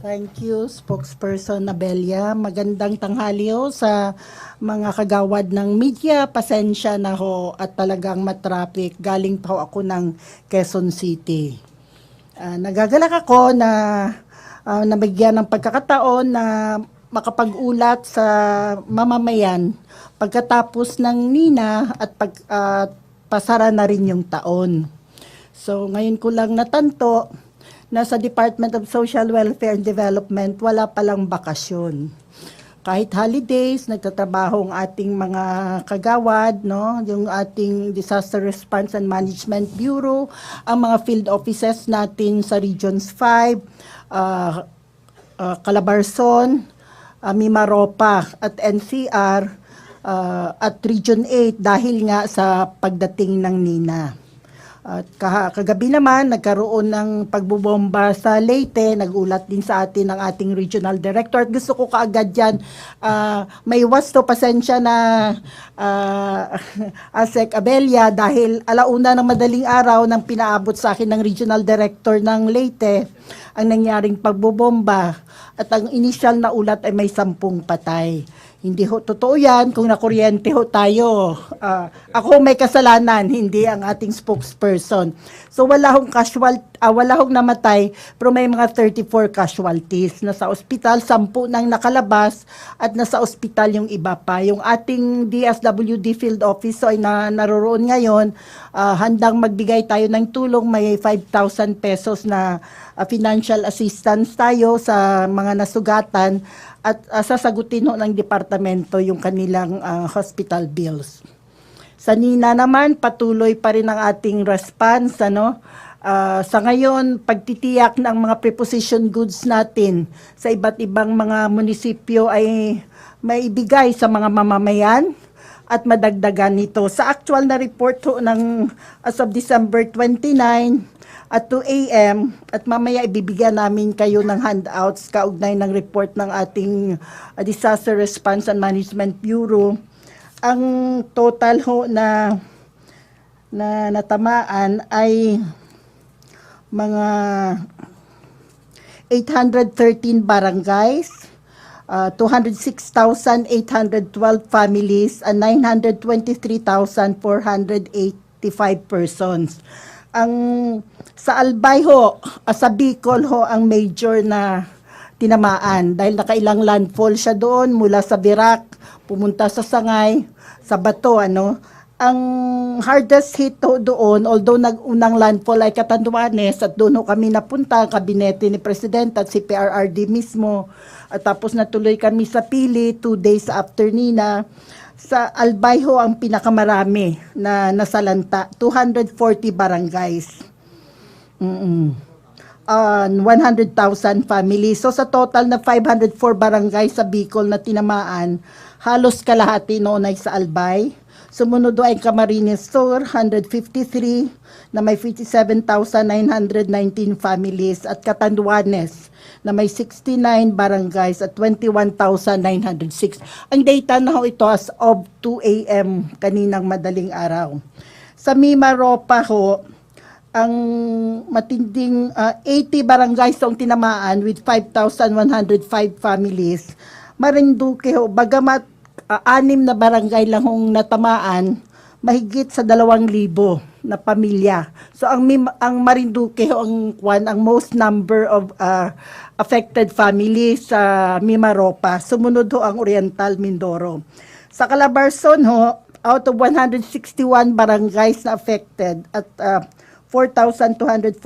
Thank you, spokesperson Abelia. Magandang tanghali ho sa mga kagawad ng media. Pasensya na ho at talagang matraffic. Galing pa ho ako ng Quezon City. Nagagalak ako na nabigyan ng pagkakataon na makapag-ulat sa mamamayan pagkatapos ng Nina at pasara na rin yung taon. So ngayon ko lang natanto na sa Department of Social Welfare and Development wala palang bakasyon. Kahit holidays, nagtatrabaho ang ating mga kagawad, no? Yung ating Disaster Response and Management Bureau, ang mga field offices natin sa Regions 5, Calabarzon, Mimaropa at NCR, at Region 8 dahil nga sa pagdating ng Nina. At kagabi naman, nagkaroon ng pagbubomba sa Leyte. Nagulat din sa atin ang ating regional director. At gusto ko kaagad yan, may wasto pasensya na Asek Abelia dahil alauna ng madaling araw nang pinaabot sa akin ng regional director ng Leyte ang nangyaring pagbubomba. At ang initial na ulat ay may 10 patay. Hindi ho totoo yan kung nakuryente ho tayo. Ako may kasalanan, hindi ang ating spokesperson. So wala hong namatay, pero may mga 34 casualties. Nasa ospital, 10 nang nakalabas at nasa ospital yung iba pa. Yung ating DSWD field office ay naroroon ngayon, handang magbigay tayo ng tulong. May 5,000 pesos na financial assistance tayo sa mga nasugatan at sasagutin ho ng departamento yung kanilang hospital bills. Sa Nina naman, patuloy pa rin ang ating response. Sa ngayon, pagtitiyak ng mga preposition goods natin sa iba't ibang mga munisipyo ay maibigay sa mga mamamayan at madagdagan nito. Sa actual na report ho ng as of December 29, at 2 a.m. at mamaya ibibigyan namin kayo ng handouts kaugnay ng report ng ating Disaster Response and Management Bureau. Ang total ho na natamaan ay mga 813 barangays, 206,812 families, and 923,485 persons. Sa Albay ho, sa Bicol ho ang major na tinamaan dahil nakailang landfall siya doon mula sa Virac, pumunta sa Sangay, sa Bato, Ang hardest hit ho doon, although nag-unang landfall ay Catanduanes at doon ho kami napunta, ang kabinete ni President at si PRRD mismo. At tapos natuloy kami sa Pili 2 days after Nina. Sa Albay ho ang pinakamarami na nasalanta, 240 barangays. 100,000 families. So sa total na 504 barangays sa Bicol na tinamaan, halos kalahati noon ay sa Albay. Sumunod ay Camarines Sur, 153 na may 57,919 families at Catanduanes na may 69 barangays at 21,906. Ang data na ho ito as of 2 a.m. kaninang madaling araw. Sa Mimaropa ho, ang matinding 80 barangays ang tinamaan with 5,105 families. Marinduque ho, bagamat 6 na barangay lang hong natamaan, mahigit sa 2,000 na pamilya. So ang Marinduque ho ang most number of affected families sa Mimaropa. Sumunod ho ang Oriental Mindoro. Sa Calabarzon ho, out of 161 barangays na affected at 4,245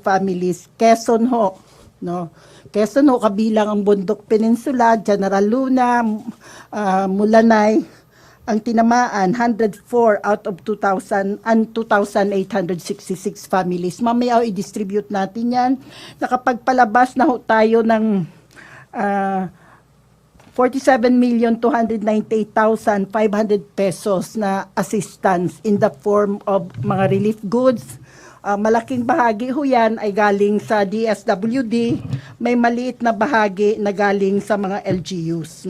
families. Quezon ho, Quezon ho, kabilang ang Bundok Peninsula, General Luna, Mulanay, ang tinamaan 104 out of 2,000 and 2,866 families. Mamaya i-distribute natin yan. Nakapagpalabas na ho tayo ng 47,298,500 pesos na assistance in the form of mga relief goods. Malaking bahagi ho yan ay galing sa DSWD. May maliit na bahagi na galing sa mga LGUs.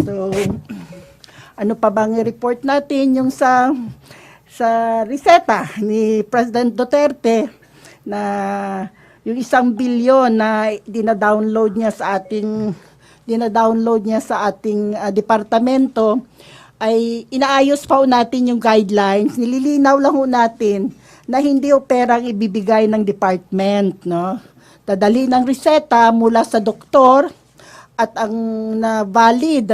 So, ano pa bang i-report natin yung sa reseta ni President Duterte na Yung 1 bilyon na dina-download niya sa ating departamento, ay inaayos pa ho natin yung guidelines. Nililinaw lang ho natin na hindi ho perang ibibigay ng department, no? Dadali ng reseta mula sa doktor, at ang na valid,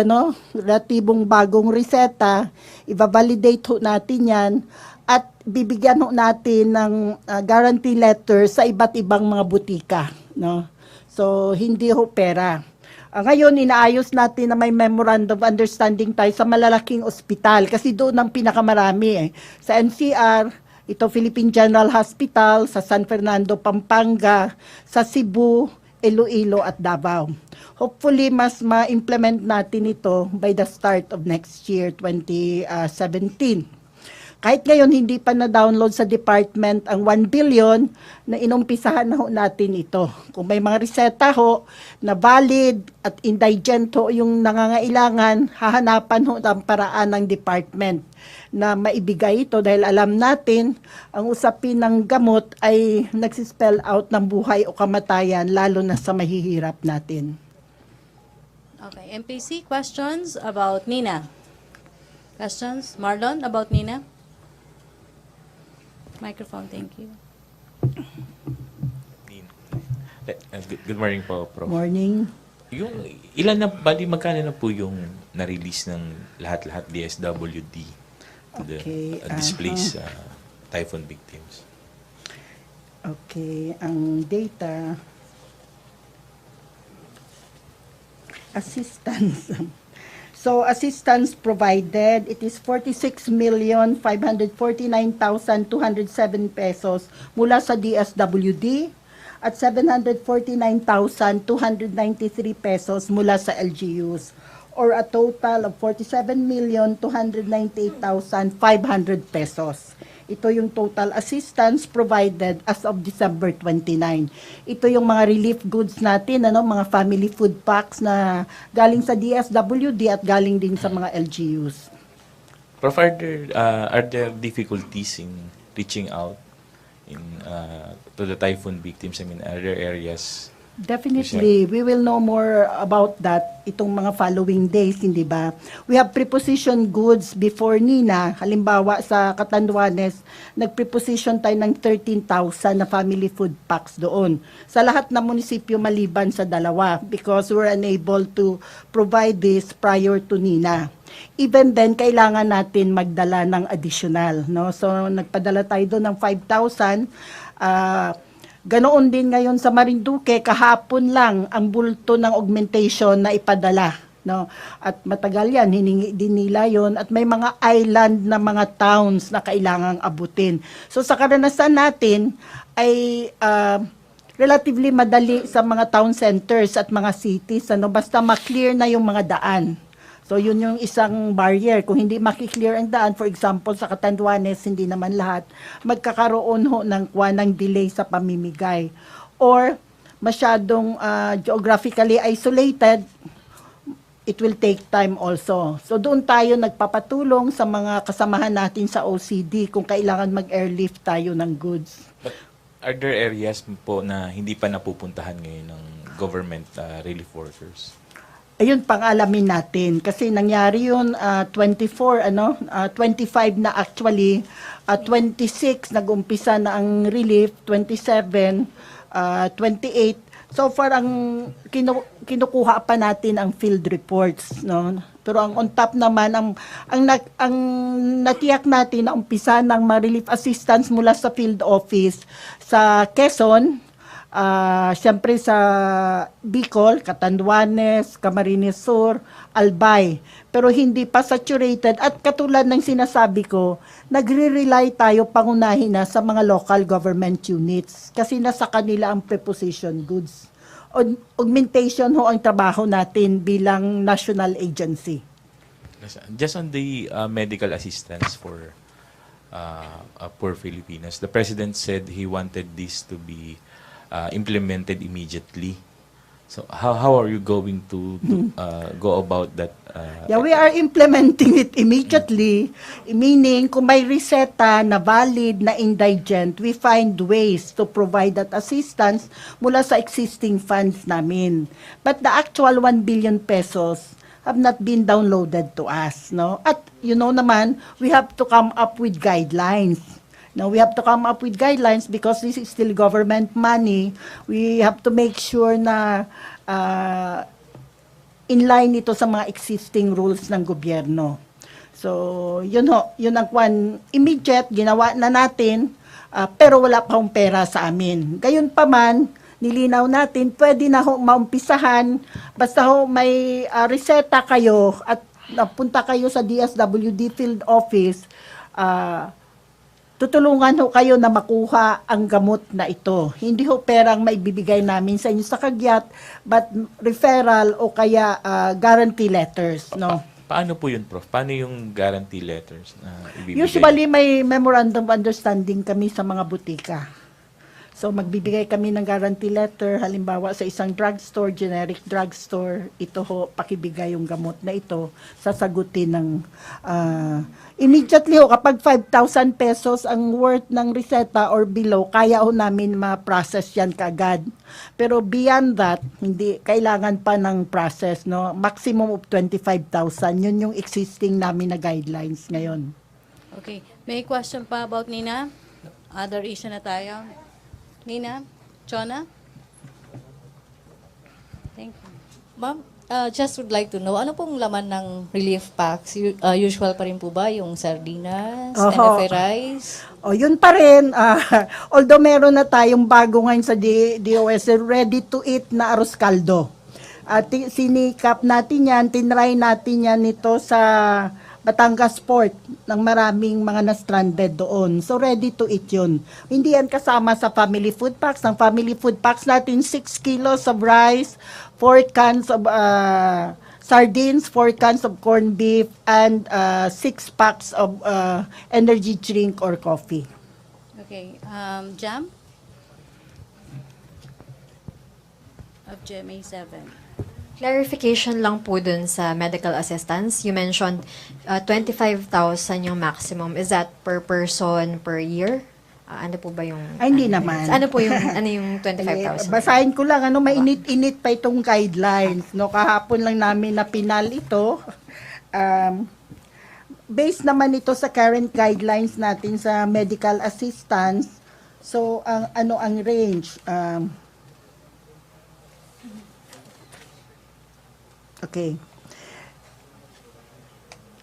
relatibong bagong reseta, i-validate ho natin yan at bibigyan ho natin ng guarantee letter sa iba't ibang mga butika, no? So hindi ho pera. Ngayon, inaayos natin na may memorandum of understanding tayo sa malalaking ospital kasi doon ang pinakamarami eh. Sa NCR, ito Philippine General Hospital, sa San Fernando, Pampanga, sa Cebu, Iloilo at Davao. Hopefully, mas ma-implement natin ito by the start of next year, 2017. Kahit ngayon hindi pa na-download sa department ang 1 billion, na inumpisahan na ho natin ito. Kung may mga reseta ho na valid at indigent ho yung nangangailangan, hahanapan ho ang paraan ng department na maibigay ito dahil alam natin ang usapin ng gamot ay nagsispell out ng buhay o kamatayan lalo na sa mahihirap natin. Okay, MPC, questions about Nina? Questions? Marlon, about Nina? Microphone, thank you. Good morning po, Prof. Morning. Yung magkano na po yung na-release ng lahat-lahat DSWD to the displaced typhoon victims? Okay, ang data assistance. So, assistance provided, it is 46,549,207 pesos mula sa DSWD at 749,293 pesos mula sa LGUs, or a total of 47,298,500 pesos. Ito yung total assistance provided as of December 29. Ito yung mga relief goods natin, mga family food packs na galing sa DSWD at galing din sa mga LGUs. Prof, are there difficulties in reaching out to the typhoon victims? I mean, are there areas? Definitely, we will know more about that itong mga following days, hindi ba? We have preposition goods before Nina. Halimbawa sa Catanduanes, nag-preposition tayo ng 13,000 na family food packs doon. Sa lahat ng munisipyo maliban sa 2 because we're unable to provide this prior to Nina. Even then, kailangan natin magdala ng additional, no? So, nagpadala tayo doon ng 5,000. Ganoon din ngayon sa Marinduque, kahapon lang ang bulto ng augmentation na ipadala, no? At matagal yan, hiningi din nila yon, at may mga island na mga towns na kailangang abutin. So sa karanasan natin ay relatively madali sa mga town centers at mga cities, basta ma-clear na yung mga daan. So yun yung isang barrier. Kung hindi makiklear ang daan, for example, sa Catanduanes, hindi naman lahat, magkakaroon ho ng delay sa pamimigay. Or masyadong geographically isolated, it will take time also. So doon tayo nagpapatulong sa mga kasamahan natin sa OCD kung kailangan mag-airlift tayo ng goods. But are there areas po na hindi pa napupuntahan ngayon ng government relief workers? Ayun, pang-alamin natin. Kasi nangyari yun, 25 na actually, 26 nag-umpisa na ang relief, 27, 28. So far, ang kinukuha pa natin ang field reports, no? Pero ang on top naman, ang natiyak natin na umpisa ng relief assistance mula sa field office sa Quezon, siyempre sa Bicol, Catanduanes, Camarines Sur, Albay. Pero hindi pa saturated at katulad ng sinasabi ko, nagre-rely tayo pangunahin na sa mga local government units kasi nasa kanila ang preposition goods. Augmentation ho ang trabaho natin bilang national agency. Just on the medical assistance for poor Filipinas, the President said he wanted this to be implemented immediately. So how are you going to go about that? Yeah, we are implementing it immediately, meaning kung may reseta na valid na indigent, we find ways to provide that assistance mula sa existing funds namin. But the actual 1 billion pesos have not been downloaded to us, no? At you know naman, we have to come up with guidelines. Now, we have to come up with guidelines because this is still government money. We have to make sure na in line ito sa mga existing rules ng gobyerno. So, yun ang immediate, ginawa na natin, pero wala pa hong pera sa amin. Gayon pa man, nilinaw natin, pwede na maumpisahan, basta may reseta kayo at napunta kayo sa DSWD field office, tutulungan ho kayo na makuha ang gamot na ito. Hindi ho perang maibibigay namin sa inyo sa kagyat, but referral o kaya guarantee letters, no? Paano po yun, Prof? Paano yung guarantee letters na ibibigay? Usually may memorandum of understanding kami sa mga butika. So magbibigay kami ng guarantee letter, halimbawa sa isang drugstore, generic drugstore, ito ho, pakibigay yung gamot na ito, sasagutin ng immediately ho, kapag 5,000 pesos ang worth ng reseta or below, kaya ho namin ma-process yan kaagad. Pero beyond that, hindi kailangan pa ng process, no? Maximum of 25,000, yun yung existing namin na guidelines ngayon. Okay. May question pa about Nina? Other issue na tayo. Nina? Chona? Thank you. Ma'am, just would like to know, ano pong laman ng relief packs? Usual pa rin po ba yung sardinas, Oho. NFA rice? O, yun pa rin. Although meron na tayong bago ngayon sa DOS, ready to eat na arroz caldo. At sinikap natin yan, tinry natin yan ito sa Batangas Port ng maraming mga na-stranded doon. So, ready to eat yun. Hindi yan kasama sa family food packs. Ang family food packs natin, 6 kilos of rice, 4 cans of sardines, 4 cans of corned beef, and 6 packs of energy drink or coffee. Okay. Jam? Of GMA 7. Clarification lang po dun sa medical assistance. You mentioned 25,000 yung maximum. Is that per person per year? Ano po ba yung... Ay, hindi naman. Ano po yung, ano yung 25,000? Basahin ko lang, mainit-init pa itong guidelines. No, kahapon lang namin na pinal ito. Based naman ito sa current guidelines natin sa medical assistance. So, ang range? Okay.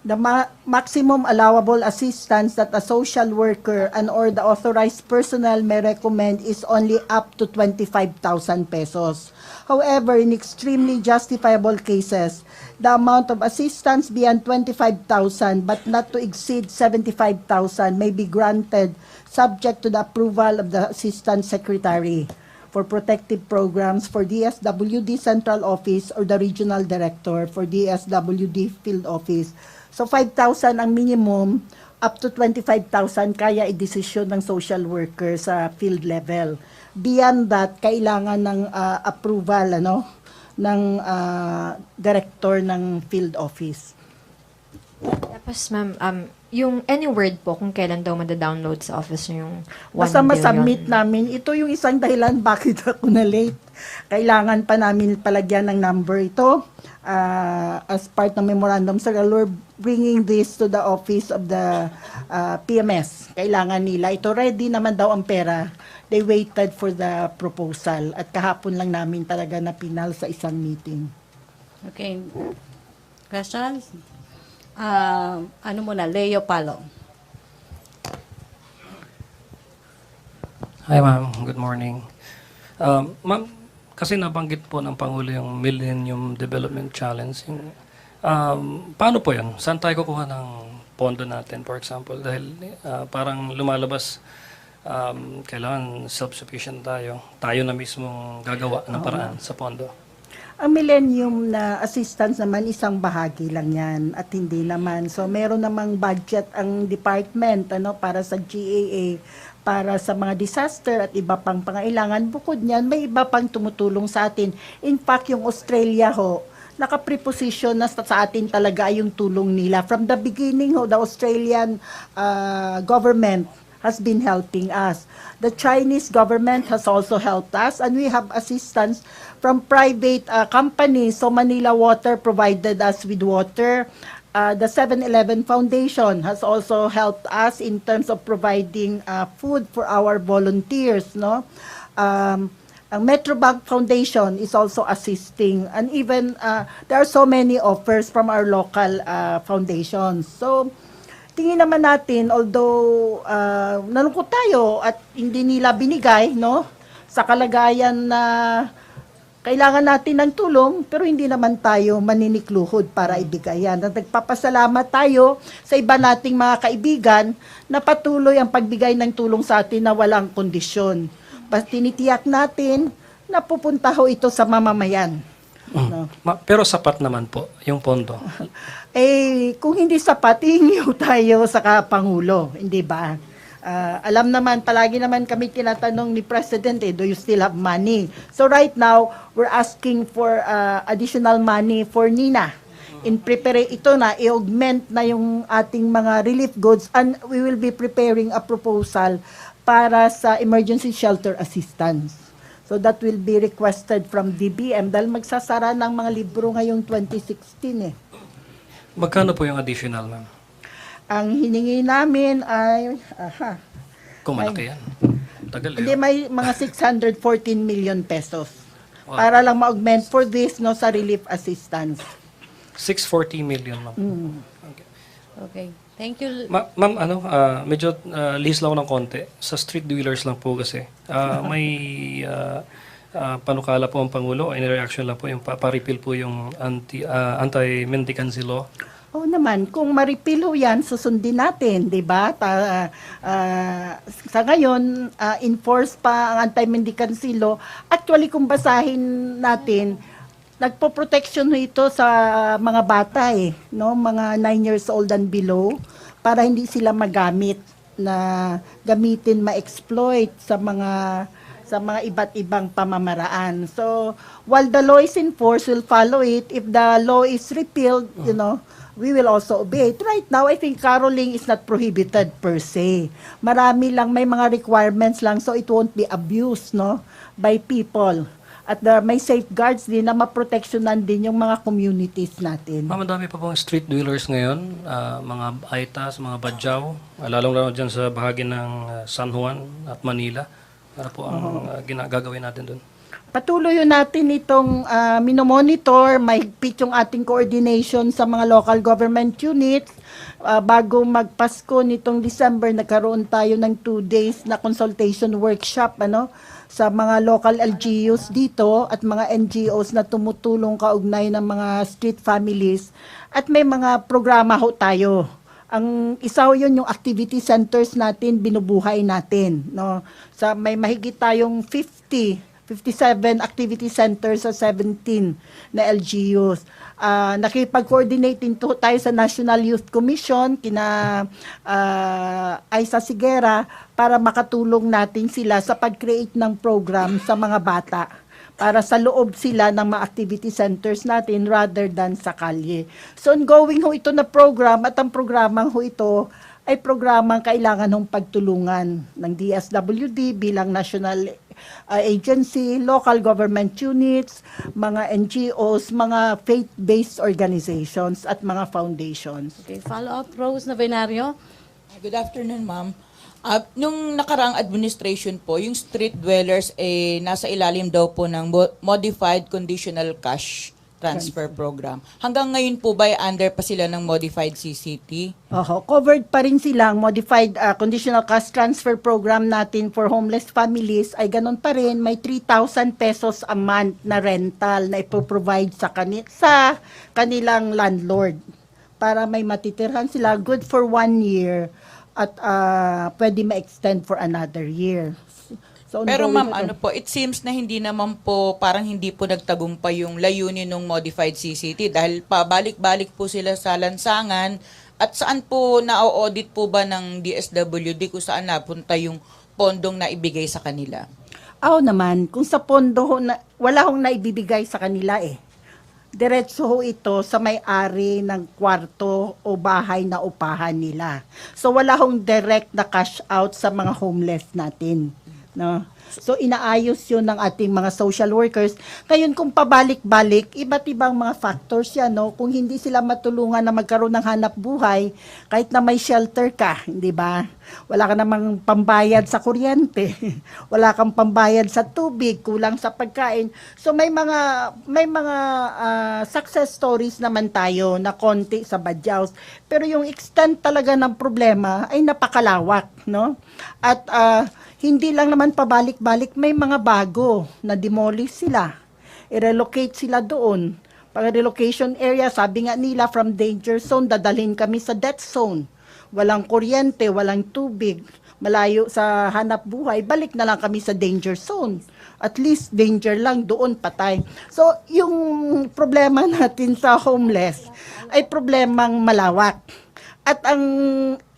The maximum allowable assistance that a social worker and or the authorized personnel may recommend is only up to 25,000 pesos. However, in extremely justifiable cases, the amount of assistance beyond 25,000 but not to exceed 75,000 may be granted subject to the approval of the Assistant Secretary for Protective Programs for DSWD Central Office or the Regional Director for DSWD Field Office. So 5,000 ang minimum, up to 25,000 kaya i-desisyon ng social worker sa field level. Beyond that, kailangan ng approval ng director ng field office. Tapos ma'am, yung any word po kung kailan daw mada-download sa office nyo yung 1 Basta billion. masubmit namin, ito yung isang dahilan bakit ako na late. Kailangan pa namin palagyan ng number ito as part ng memorandum. So, we're bringing this to the office of the PMS. Kailangan nila. Ito ready naman daw ang pera. They waited for the proposal. At kahapon lang namin talaga na pinal sa isang meeting. Okay. Questions? Ano muna? Leo Palo. Hi ma'am, good morning. Ma'am, kasi nabanggit po ng Pangulo yung Millennium Development Challenge. Paano po yun? Saan tayo kukuha ng pondo natin, for example? Dahil parang lumalabas, kailangan self-sufficient tayo. Tayo na mismo gagawa ng paraan sa pondo. Ang millennium na assistance naman, isang bahagi lang yan at hindi naman. So, meron namang budget ang department para sa GAA para sa mga disaster at iba pang pangailangan. Bukod niyan, may iba pang tumutulong sa atin. In fact, yung Australia ho, naka-preposition na sa atin talaga yung tulong nila. From the beginning ho, the Australian government has been helping us. The Chinese government has also helped us, and we have assistance from private companies. So Manila Water provided us with water. The 7-Eleven Foundation has also helped us in terms of providing food for our volunteers, no? Ang Metrobank Foundation is also assisting, and even there are so many offers from our local foundations. So tingin naman natin, although nalungkot tayo at hindi nila binigay, no, sa kalagayan na kailangan natin ng tulong, pero hindi naman tayo maninikluhod para ibigay yan. At nagpapasalamat tayo sa iba nating mga kaibigan na patuloy ang pagbigay ng tulong sa atin na walang kondisyon. Basta tinitiyak natin na pupunta ho ito sa mamamayan. No? Pero sapat naman po yung pondo. Kung hindi sapat, hihingi ho tayo sa Pangulo, hindi ba? Alam naman, palagi naman kami tinatanong ni President, do you still have money? So right now, we're asking for additional money for Nina. Ito na, i-augment na yung ating mga relief goods, and we will be preparing a proposal para sa emergency shelter assistance. So that will be requested from DBM dahil magsasara ng mga libro ngayong 2016 eh. Magkano po yung additional, ma'am? Ang hiningi namin ay, Kung malaki yan. Tagal hindi, yun. may mga 614 million pesos. Wow. Para lang ma-augment for this, no, sa relief assistance. 640 million, ma'am. Okay. Okay. Thank you. Ma'am, medyo list lang ako ng konti. Sa street dwellers lang po kasi. May panukala po ang Pangulo, in reaction lang po, yung pa-repeal po yung anti-mendicancy law. Oo naman, kung maripilo yan, susundin natin, di ba? Sa ngayon, enforce pa ang anti-mendicancy law. Actually, kung basahin natin, nagpo-protection ito sa mga bata no? Mga 9 years old and below, para hindi sila magamit na gamitin, ma-exploit sa mga iba't ibang pamamaraan. So, while the law is enforced, we'll follow it. If the law is repealed, we will also obey it. Right now, I think caroling is not prohibited per se. Marami lang, may mga requirements lang, so it won't be abused, no, by people. At may safeguards din na maproteksyonan din yung mga communities natin. Ma'am, madami pa pong street dwellers ngayon, mga Aitas, mga Badjaw, lalong-lalo dyan sa bahagi ng San Juan at Manila. Ano po ang gagawin natin doon? Patuloy natin itong minomonitor, mahigpit yung ating coordination sa mga local government units. Bago magpasko nitong December, nagkaroon tayo ng 2 days na consultation workshop sa mga local LGUs dito at mga NGOs na tumutulong kaugnay ng mga street families. At may mga programa ho tayo. Ang isa ho yun, yung activity centers natin, binubuhay natin. No? May mahigit tayong 57 activity centers sa 17 na LGUs. Nakipag-coordinate din tayo sa National Youth Commission, kina Aisa Sigera, para makatulong natin sila sa pag-create ng program sa mga bata para sa loob sila ng mga activity centers natin rather than sa kalye. So ongoing ho ito na program, at ang programang ho ito ay programang kailangan hong pagtulungan ng DSWD bilang national agency, local government units, mga NGOs, mga faith-based organizations at mga foundations. Okay, follow-up, Rose Novenario. Good afternoon, ma'am. Nung nakaraang administration po, yung street dwellers nasa ilalim daw po ng Modified Conditional Cash Transfer Program. Hanggang ngayon po ba under pa sila ng Modified CCT? Covered pa rin silang Modified Conditional Cash Transfer Program natin for homeless families ay ganun pa rin. May 3,000 pesos a month na rental na ipoprovide sa kanilang landlord para may matitirhan sila, good for 1 year at pwede ma-extend for another year. So, pero ma'am, it seems na hindi naman po, parang hindi po nagtagumpay yung layunin ng Modified CCT dahil pabalik-balik po sila sa lansangan. At saan po na-audit po ba ng DSWD kung saan napunta yung pondong na ibigay sa kanila? Ako naman, kung sa pondo, wala hong naibibigay sa kanila eh. Diretso ho ito sa may-ari ng kwarto o bahay na upahan nila. So wala hong direct na cash out sa mga homeless natin. No? So inaayos yun ng ating mga social workers. Ngayon kung pabalik-balik, iba't ibang mga factors yan. No? Kung hindi sila matulungan na magkaroon ng hanap buhay, kahit na may shelter ka, di ba? Wala ka namang pambayad sa kuryente. Wala kang pambayad sa tubig, kulang sa pagkain. So may mga success stories naman tayo na konti sa Badyaws. Pero yung extent talaga ng problema ay napakalawak, no? At hindi lang naman pabalik-balik, may mga bago na demolish sila. I-relocate sila doon. Pag relocation area, sabi nga nila, from danger zone, dadalhin kami sa death zone. Walang kuryente, walang tubig, malayo sa hanap buhay, balik na lang kami sa danger zone. At least danger lang, doon patay. So, yung problema natin sa homeless ay problemang malawak. At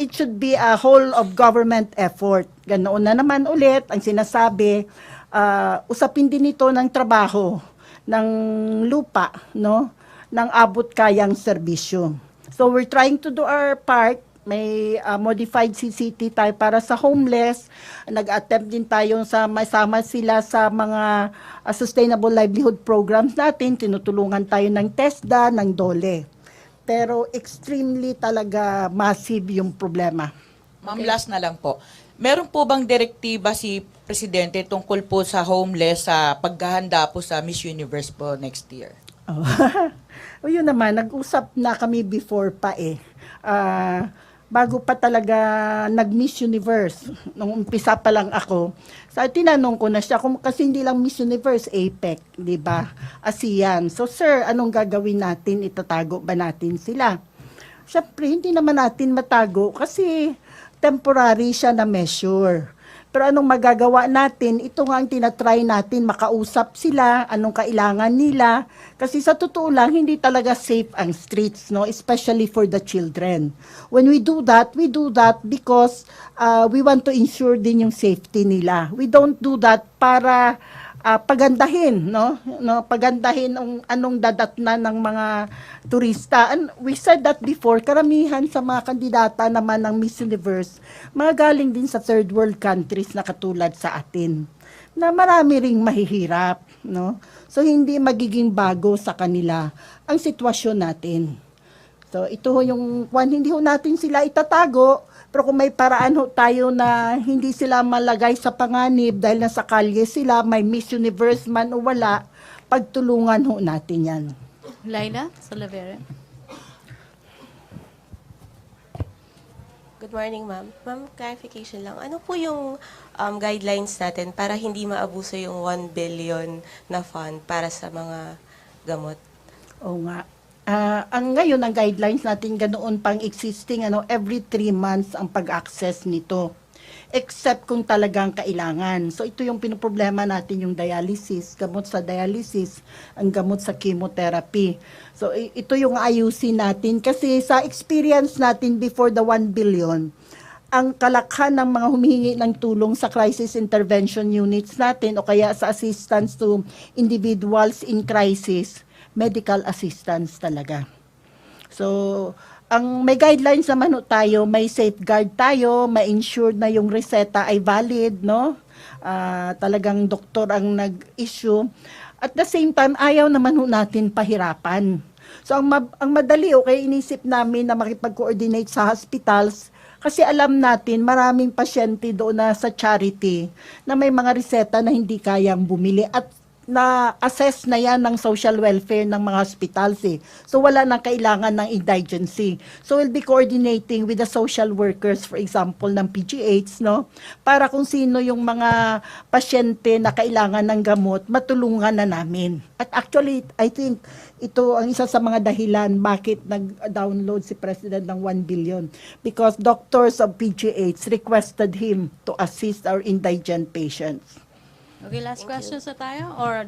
it should be a whole of government effort. Ganoon na naman ulit ang sinasabi, usapin din ito ng trabaho, ng lupa, no? Ng abot kayang serbisyo. So we're trying to do our part. May modified CCT tayo para sa homeless. Nag-attempt din tayong sama sila sa mga sustainable livelihood programs natin. Tinutulungan tayo ng TESDA, ng DOLE. Pero extremely talaga massive yung problema. Ma'am, last na lang po. Meron po bang direktiba si Presidente tungkol po sa homeless sa paghahanda po sa Miss Universe po next year? Oh. O yun naman, nag-usap na kami before pa eh. Bago pa talaga nag-Miss Universe, nung umpisa pa lang ako, tinanong ko na siya, kasi hindi lang Miss Universe, APEC, di ba? ASEAN. So, sir, anong gagawin natin? Itatago ba natin sila? Siyempre, hindi naman natin matago kasi temporary siya na measure. Pero anong magagawa natin? Ito nga ang tinatry natin, makausap sila, anong kailangan nila. Kasi sa totoo lang, hindi talaga safe ang streets, no? Especially for the children. When we do that because we want to ensure din yung safety nila. We don't do that para pagandahin, no? Pagandahin ang anong dadatnan ng mga turista. And we said that before, karamihan sa mga kandidata naman ng Miss Universe, mga galing din sa third world countries na katulad sa atin, na marami ring mahihirap, no? So hindi magiging bago sa kanila ang sitwasyon natin. So ito ho yung hindi ho natin sila itatago. Pero kung may paraan ho tayo na hindi sila malagay sa panganib dahil nasa kalye sila, may Miss Universe man o wala, pagtulungan ho natin yan. Laila Salavera. Good morning, ma'am. Ma'am, clarification lang. Ano po yung guidelines natin para hindi maabuso yung 1 billion na fund para sa mga gamot? Oo nga. Ang ngayon, ang guidelines natin ganoon pang existing, every 3 months ang pag-access nito. Except kung talagang kailangan. So ito yung pinoproblema natin, yung dialysis, gamot sa dialysis, ang gamot sa chemotherapy. So ito yung ayusin natin kasi sa experience natin before the 1 billion, ang kalakhan ng mga humihingi ng tulong sa crisis intervention units natin o kaya sa assistance to individuals in crisis, medical assistance talaga. So, ang may guidelines naman tayo, may safeguard tayo, may ensure na yung reseta ay valid, no? Talagang doktor ang nag-issue. At the same time, ayaw naman natin pahirapan. So, ang madali, okay, inisip namin na makipag-coordinate sa hospitals kasi alam natin maraming pasyente doon na sa charity na may mga reseta na hindi kayang bumili at na-assess na yan ng social welfare ng mga hospitals eh. So wala nang kailangan ng indigency. So we'll be coordinating with the social workers, for example, ng PGH, no? Para kung sino yung mga pasyente na kailangan ng gamot, matulungan na namin. At actually, I think ito ang isa sa mga dahilan bakit nag-download si President ng 1 billion. Because doctors of PGH requested him to assist our indigent patients. Okay, last questions na tayo? Or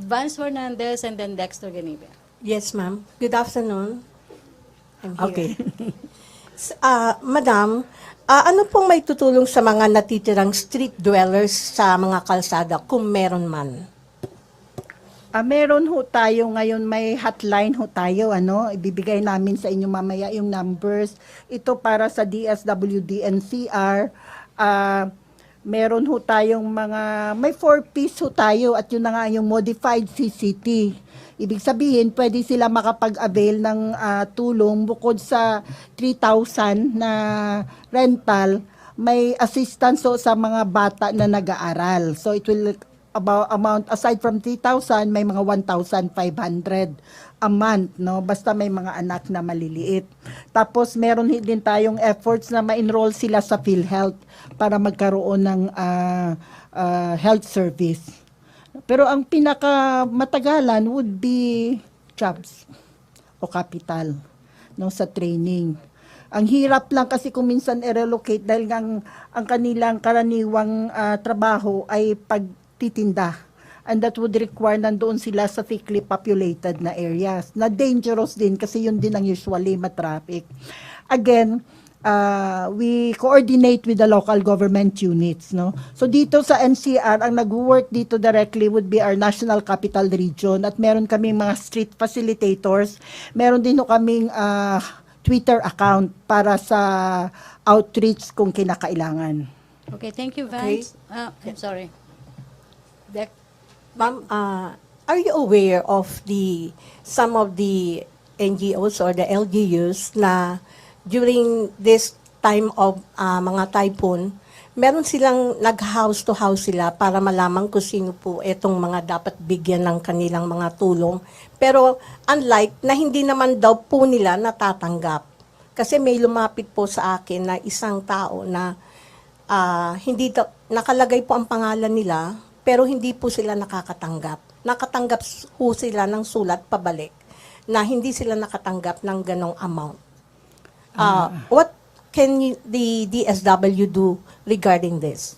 Vance Fernandez and then Dexter Ganibia. Yes, ma'am. Good afternoon. I'm here. Okay. Madam, ano pong may tutulong sa mga natitirang street dwellers sa mga kalsada kung meron man? Meron ho tayo ngayon, may hotline ho tayo, ibibigay namin sa inyo mamaya yung numbers. Ito para sa DSWD NCR. Meron ho tayong may 4-piece ho tayo at yun na nga yung modified CCT. Ibig sabihin, pwede sila makapag-avail ng tulong bukod sa 3,000 na rental, may assistance ho sa mga bata na nag-aaral. So it will amount, aside from 3,000, may mga 1,500 a month, no? Basta may mga anak na maliliit. Tapos meron din tayong efforts na ma-enroll sila sa PhilHealth para magkaroon ng health service. Pero ang pinakamatagalan would be jobs o capital, no, sa training. Ang hirap lang kasi kung minsan i-relocate dahil ang kanilang karaniwang trabaho ay pagtitinda. And that would require nandoon sila sa thickly populated na areas. Na dangerous din kasi yun din ang usually matraffic. Again, we coordinate with the local government units, no? So dito sa NCR, ang nag-work dito directly would be our National Capital Region at meron kaming mga street facilitators. Meron din kaming Twitter account para sa outreach kung kinakailangan. Okay, thank you, Vance. I'm sorry. Ma'am, are you aware of some of the NGOs or the LGUs na during this time of mga typhoon, meron silang nag-house to house sila para malaman kung sino po itong mga dapat bigyan ng kanilang mga tulong. Pero unlike na hindi naman daw po nila natatanggap. Kasi may lumapit po sa akin na isang tao na hindi nakalagay po ang pangalan nila, pero hindi po sila nakakatanggap. Nakatanggap po sila ng sulat pabalik na hindi sila nakatanggap ng ganong amount. What can the DSW do regarding this?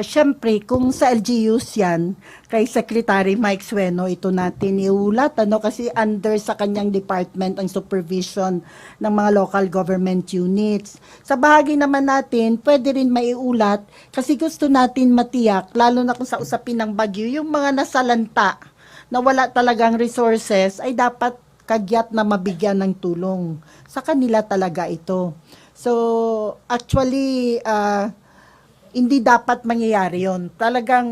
Siyempre, kung sa LGUs yan, kay Secretary Mike Sueno, ito natin iulat, kasi under sa kanyang department ang supervision ng mga local government units. Sa bahagi naman natin, pwede rin maiulat kasi gusto natin matiyak, lalo na kung sa usapin ng bagyo, yung mga nasalanta na wala talagang resources ay dapat kagyat na mabigyan ng tulong. Sa kanila talaga ito. So, actually, hindi dapat mangyayari yon. Talagang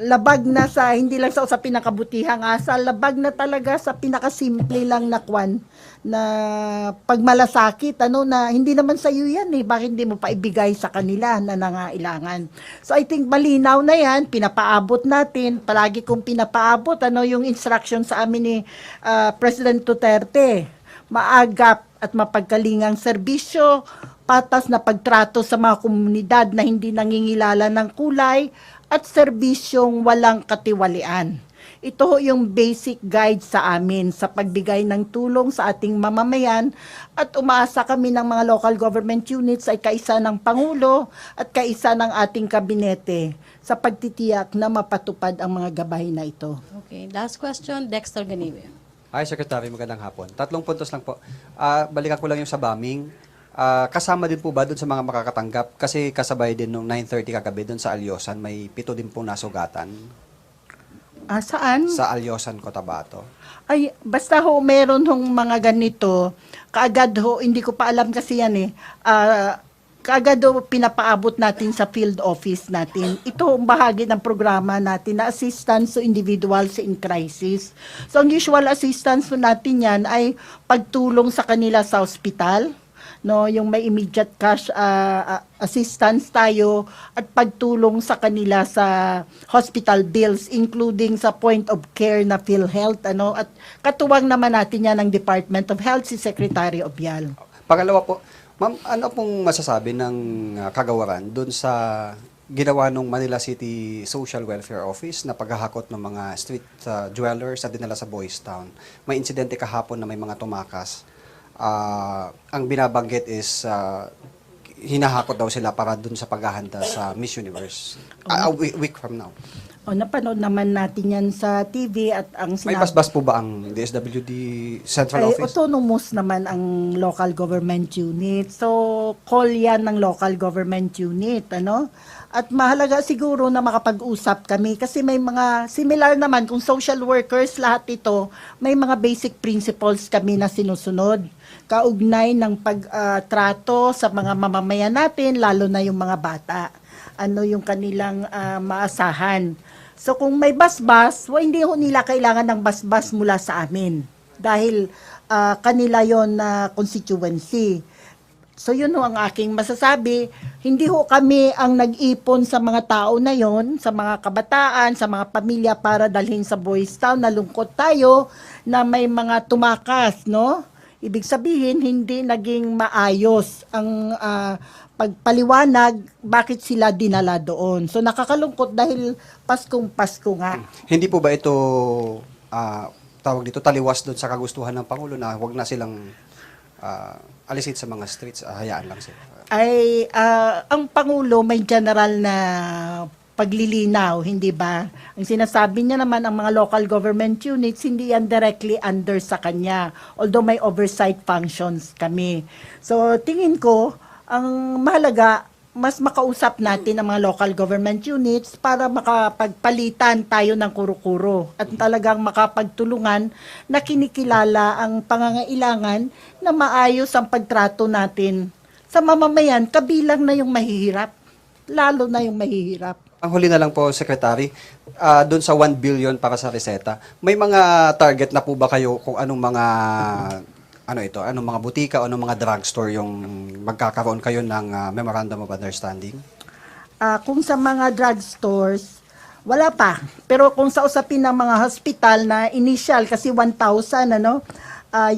labag na sa, hindi lang sa usapin ng kabutihang asa, labag na talaga sa pinakasimple lang na na pagmalasakit, na hindi naman sa iyo yan bakit hindi mo pa ibigay sa kanila na nangailangan. So I think malinaw na yan, pinapaabot natin, palagi kong pinapaabot, yung instruction sa amin ni President Duterte, maagap at mapagkalingang serbisyo, patas na pagtrato sa mga komunidad na hindi nangingilala ng kulay at serbisyong walang katiwalian. Ito ho yung basic guide sa amin sa pagbigay ng tulong sa ating mamamayan at umaasa kami ng mga local government units ay kaisa ng Pangulo at kaisa ng ating kabinete sa pagtitiyak na mapatupad ang mga gabay na ito. Okay, last question, Dexter Ganiwe. Hi, Secretary. Magandang hapon. 3 puntos lang po. Balikan ko lang yung sa bombing. Kasama din po ba doon sa mga makakatanggap? Kasi kasabay din nung 9:30 kagabi doon sa Alyosan, may 7 din pong nasugatan. Saan? Sa Alyosan, Cotabato. Ay, basta ho, meron hong mga ganito, kaagad ho, hindi ko pa alam kasi yan kaagad ho, pinapaabot natin sa field office natin. Ito ang bahagi ng programa natin na assistance to individuals in crisis. So, ang usual assistance natin yan ay pagtulong sa kanila sa ospital, yung may immediate cash assistance tayo at pagtulong sa kanila sa hospital bills including sa point of care na PhilHealth at katuwang naman natin yan ng Department of Health si Secretary Obial. Pangalawa po, ma'am, ano pong masasabi ng kagawaran doon sa ginawa ng Manila City Social Welfare Office na paghahakot ng mga street dwellers na dinala sa Boys Town? May insidente kahapon na may mga tumakas. Ang binabanggit is hinahakot daw sila para dun sa paghahanda sa Miss Universe. A week from now. O napanood naman natin yan sa TV at ang May basbas po ba ang DSWD Central ay Office? autonomous naman ang local government unit. So, call yan ng local government unit, ano? At mahalaga siguro na makapag-usap kami kasi may mga similar naman kung social workers, lahat ito, may mga basic principles kami na sinusunod. Kaugnay ng pagtrato sa mga mamamayan natin, lalo na yung mga bata. Ano yung kanilang maasahan. So kung may basbas, hindi ho nila kailangan ng basbas mula sa amin. Dahil kanila yon na constituency. So yun ho ang aking masasabi. Hindi ho kami ang nag-ipon sa mga tao na yon, sa mga kabataan, sa mga pamilya para dalhin sa Boys Town. Nalungkot tayo na may mga tumakas, no? Ibig sabihin, hindi naging maayos ang pagpaliwanag bakit sila dinala doon. So nakakalungkot dahil Paskong Pasko nga. Hindi po ba ito, tawag dito, taliwas doon sa kagustuhan ng Pangulo na huwag na silang alisin sa mga streets, hayaan lang sila? Ay, ang Pangulo may general na paglilinaw, hindi ba? Ang sinasabi niya naman, ang mga local government units, hindi yan directly under sa kanya. Although may oversight functions kami. So, tingin ko, ang mahalaga, mas makausap natin ang mga local government units para makapagpalitan tayo ng kuro-kuro at talagang makapagtulungan na kinikilala ang pangangailangan na maayos ang pagtrato natin sa mamamayan, kabilang na yung mahihirap, lalo na yung mahihirap. Ang huli na lang po, Secretary, doon sa 1 billion para sa reseta, may mga target na po ba kayo kung anong mga anong mga butika o anong mga drugstore yung magkakaroon kayo ng Memorandum of Understanding? Kung sa mga drugstores, wala pa. Pero kung sa usapin ng mga hospital na initial, kasi 1,000,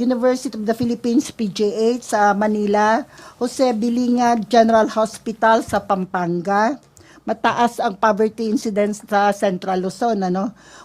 University of the Philippines, PGH sa Manila, Jose Bilinga General Hospital sa Pampanga, mataas ang poverty incidence sa Central Luzon,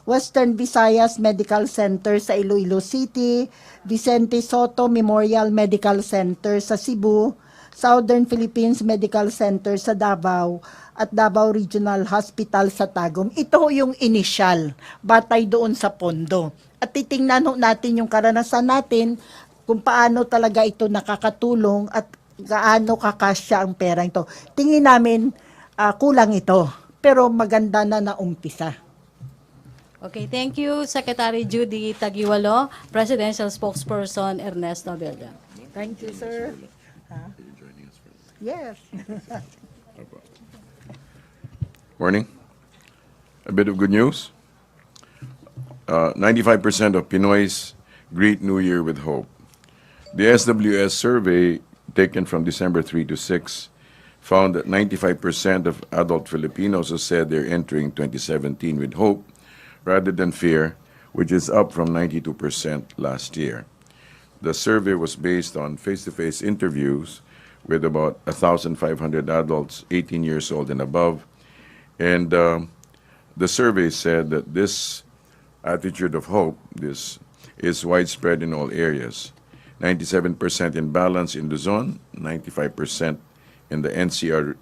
Western Visayas Medical Center sa Iloilo City, Vicente Soto Memorial Medical Center sa Cebu, Southern Philippines Medical Center sa Davao, at Davao Regional Hospital sa Tagum. Ito yung initial, batay doon sa pondo. At titingnan natin yung karanasan natin kung paano talaga ito nakakatulong at gaano kakasya ang pera ito. Tingin namin, kulang ito, pero maganda na naumpisa. Okay, thank you, Secretary Judy Tagiwalo, Presidential Spokesperson Ernesto Abelda. Thank you, sir. Yes. Morning. A bit of good news. 95% of Pinoys greet New Year with hope. The SWS survey taken from December 3 to 6 found that 95% of adult Filipinos have said they're entering 2017 with hope rather than fear, which is up from 92% last year. The survey was based on face-to-face interviews with about 1,500 adults 18 years old and above. And the survey said that this attitude of hope, this is widespread in all areas. 97% in balance in Luzon, 95% in the NCR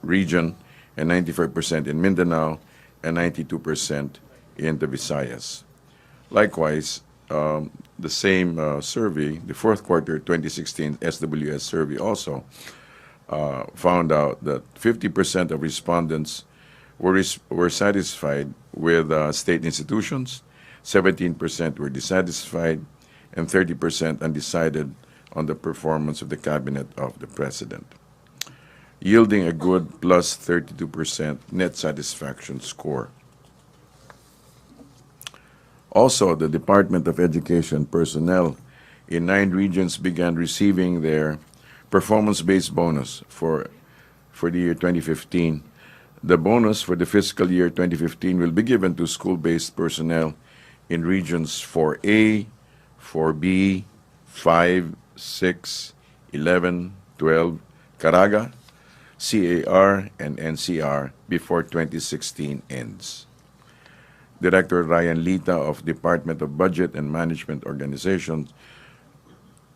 region, and 95% in Mindanao, and 92% in the Visayas. Likewise, the same survey, the fourth quarter 2016 SWS survey also found out that 50% of respondents were satisfied with state institutions, 17% were dissatisfied, and 30% undecided on the performance of the cabinet of the president, yielding a good plus 32% net satisfaction score. Also, the Department of Education personnel in 9 regions began receiving their performance-based bonus for the year 2015. The bonus for the fiscal year 2015 will be given to school-based personnel in regions 4A, 4B, 5, 6, 11, 12, Caraga, CAR, and NCR before 2016 ends. Director Ryan Lita of Department of Budget and Management Organizations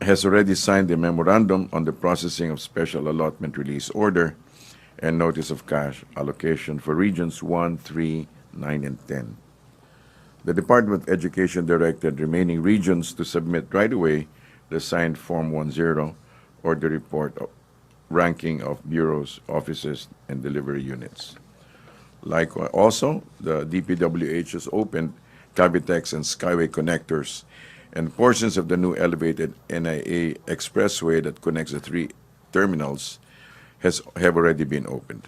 has already signed the memorandum on the processing of special allotment release order and notice of cash allocation for regions 1, 3, 9, and 10. The Department of Education directed remaining regions to submit right away the signed Form 10 or the report of ranking of bureaus, offices, and delivery units. Likewise, also, the DPWH has opened Cavitex and Skyway connectors, and portions of the new elevated NIA expressway that connects the 3 terminals have already been opened.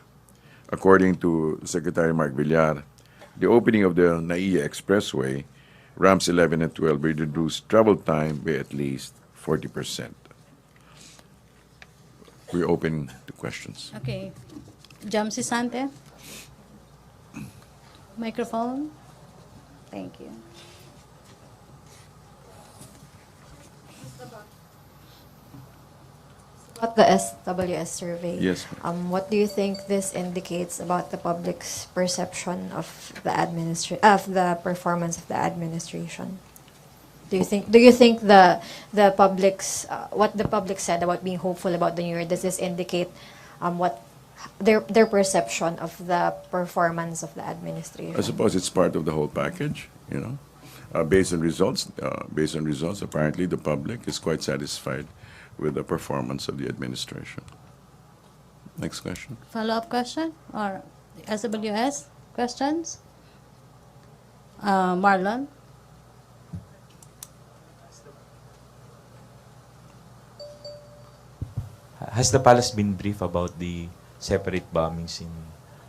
According to Secretary Mark Villar, the opening of the NAIA Expressway, ramps 11 and 12 will reduce travel time by at least 40%. We're open to questions. Okay. Jam Sisante. Microphone. Thank you. About the SWS survey, Yes. what do you think this indicates about the public's perception of the performance of the administration? Do you think the public's what the public said about being hopeful about the new year, does this indicate what their perception of the performance of the administration? I suppose it's part of the whole package, you know. Based on results, apparently the public is quite satisfied with the performance of the administration. Next question. Follow-up question or SWS questions? Marlon? Has the palace been briefed about the separate bombings in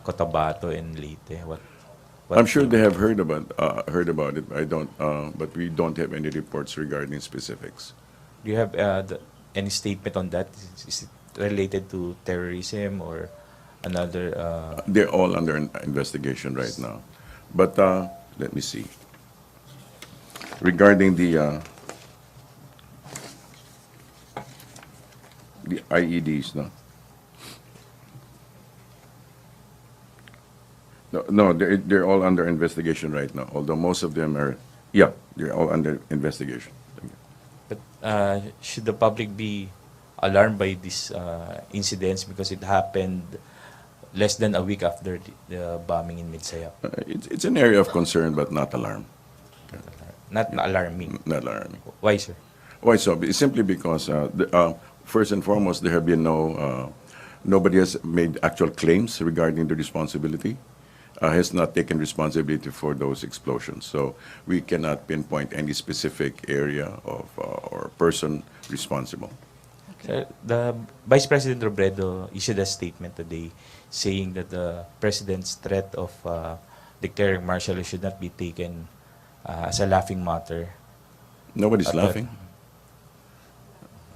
Cotabato and Leyte? I'm sure they have heard about it. I don't, but we don't have any reports regarding specifics. Do you have any statement on that? Is it related to terrorism or another? They're all under investigation right now. But let me see. Regarding the IEDs, no? No, they're all under investigation right now. Although most of them are, they're all under investigation. But should the public be alarmed by these incidents because it happened less than a week after the bombing in Midsayap? It's an area of concern, but not alarm. Not alarming. Not alarming. Why, sir? Why so? Simply because, first and foremost, there have been nobody has made actual claims regarding the responsibility, has not taken responsibility for those explosions. So we cannot pinpoint any specific area of or person responsible. Sir, the Vice President Robredo issued a statement today saying that the President's threat of declaring martial law should not be taken as a laughing matter. Nobody's laughing.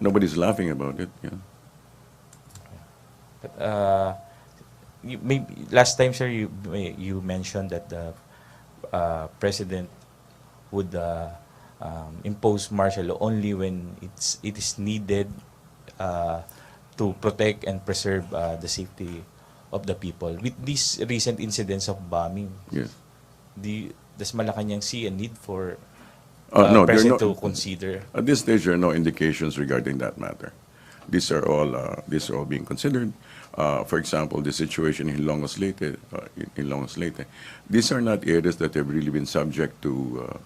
Nobody's laughing about it. Yeah. But, maybe last time, sir, you mentioned that the President would impose martial law only when it is needed to protect and preserve the safety of the people. With these recent incidents of bombing, Yes. does Malacanang see a need for No, there are President no, to consider? at this stage, there are no indications regarding that matter. These are all being considered. For example, the situation in Ilongos Leyte, these are not areas that have really been subject to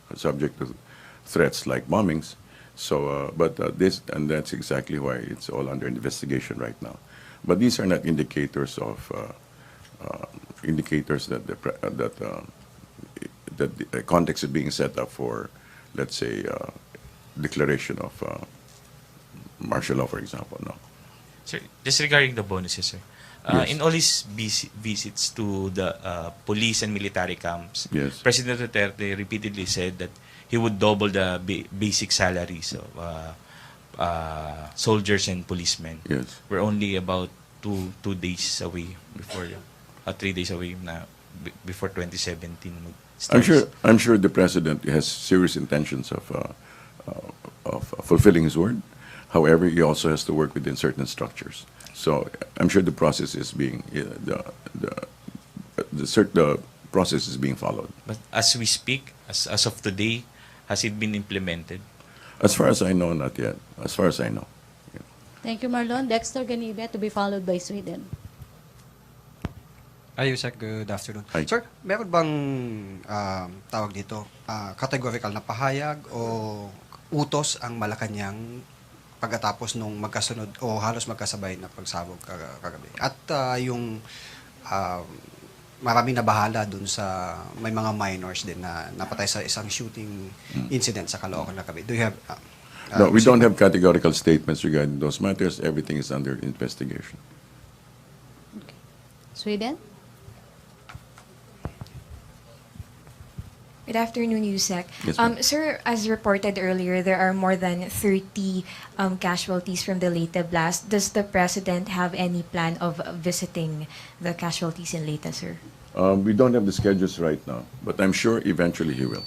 threats like bombings. So, that's exactly why it's all under investigation right now. But these are not indicators of that the context is being set up for, let's say, declaration of martial law, for example. No. Sir, just regarding the bonuses, sir. Yes. In all his visits to the police and military camps, Yes. President Duterte repeatedly said that he would double the basic salaries of soldiers and policemen. Yes. We're only about 2 days away before, 3 days away na before 2017 starts. I'm sure the president has serious intentions of fulfilling his word. However, he also has to work within certain structures. So I'm sure the process is being the process is being followed. But as we speak, as of today, has it been implemented? As far as I know, not yet. As far as I know. Thank you, Marlon. Dexter Ganibe, to be followed by Sweden. Ayusek, good afternoon. Hi. Sir, meron bang tawag dito, categorical na pahayag o utos ang Malacanang pagkatapos nung magkasunod o halos magkasabay na pagsabog kagabi? At yung maraming nabahala dun sa may mga minors din na napatay sa isang shooting incident sa Caloocan na kagabi. Do you have... No, we don't have categorical statements regarding those matters. Everything is under investigation. Sweden? Good afternoon, Yusek. Yes, ma'am. Sir, as reported earlier, there are more than 30 casualties from the Leyte blast. Does the President have any plan of visiting the casualties in Leyte, sir? We don't have the schedules right now, but I'm sure eventually he will.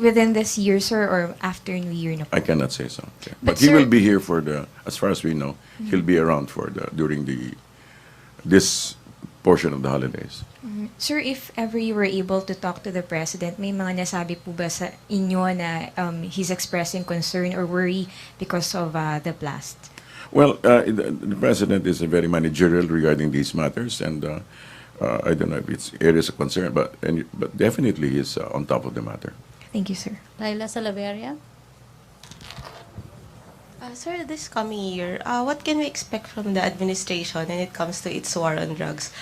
Within this year, sir, or after New Year na po? I cannot say so. Okay. But But he sir- will be here for as far as we know, he'll be around during this portion of the holidays. Sir, if ever you were able to talk to the President, may mga nasabi po ba sa inyo na he's expressing concern or worry because of the blast? Well, the President is very managerial regarding these matters, and I don't know if it's areas of concern, but definitely he's on top of the matter. Thank you, sir. Laila Salaveria? Sir, this coming year, what can we expect from the administration when it comes to its war on drugs?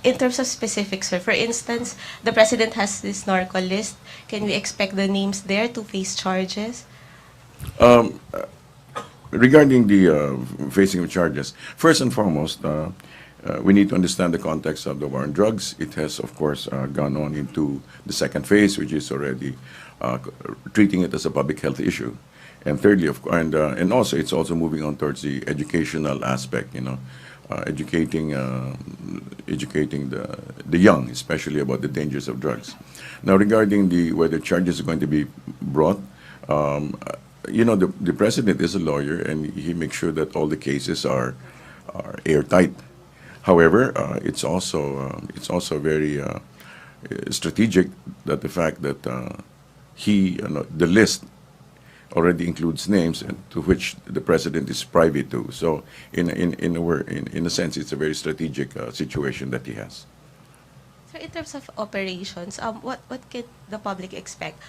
In terms of specifics, sir, for instance, the President has this narco list. Can we expect the names there to face charges? Regarding the facing of charges, first and foremost, we need to understand the context of the war on drugs. It has, of course, gone on into the second phase, which is already treating it as a public health issue. And thirdly, and also it's also moving on towards the educational aspect. Educating the young, especially about the dangers of drugs. Now, regarding whether charges are going to be brought, the President is a lawyer and he makes sure that all the cases are airtight. However, it's also very strategic that the fact that the list already includes names to which the President is privy to. So, in a sense, it's a very strategic situation that he has. So in terms of operations, what can the public expect?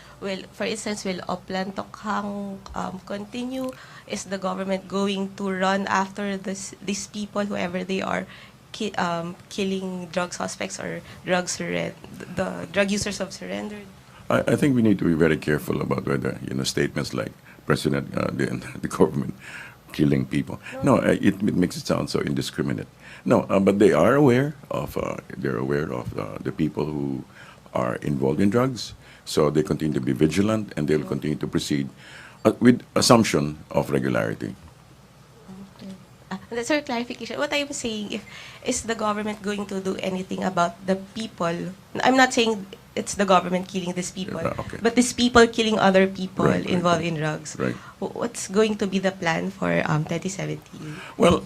For instance, will Oplan Tokhang continue? Is the government going to run after these people, whoever they are, killing drug suspects or the drug users have surrendered? I think we need to be very careful about whether statements like President, the government killing people. No, it makes it sound so indiscriminate. No, but they are aware of the people who are involved in drugs. So they continue to be vigilant and they'll continue to proceed with assumption of regularity. Sir, clarification. What I'm saying, is the government going to do anything about the people? I'm not saying it's the government killing these people, Okay. but these people killing other people Right, involved right. in drugs. Right. What's going to be the plan for 2017? Well,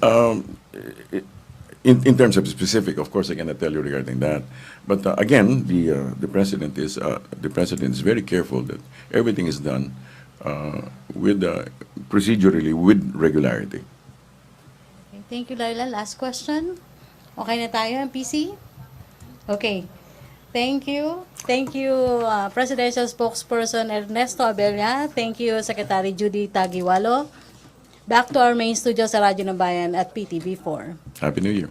in terms of specific, of course, I cannot tell you regarding that. But again, the president is very careful that everything is done procedurally with regularity. Okay, thank you, Laila. Last question. Okay na tayo, MPC? Okay. Thank you. Thank you, Presidential Spokesperson Ernesto Abella. Thank you, Secretary Judy Tagiwalo. Back to our main studio sa Radyo ng Bayan at PTV4. Happy New Year.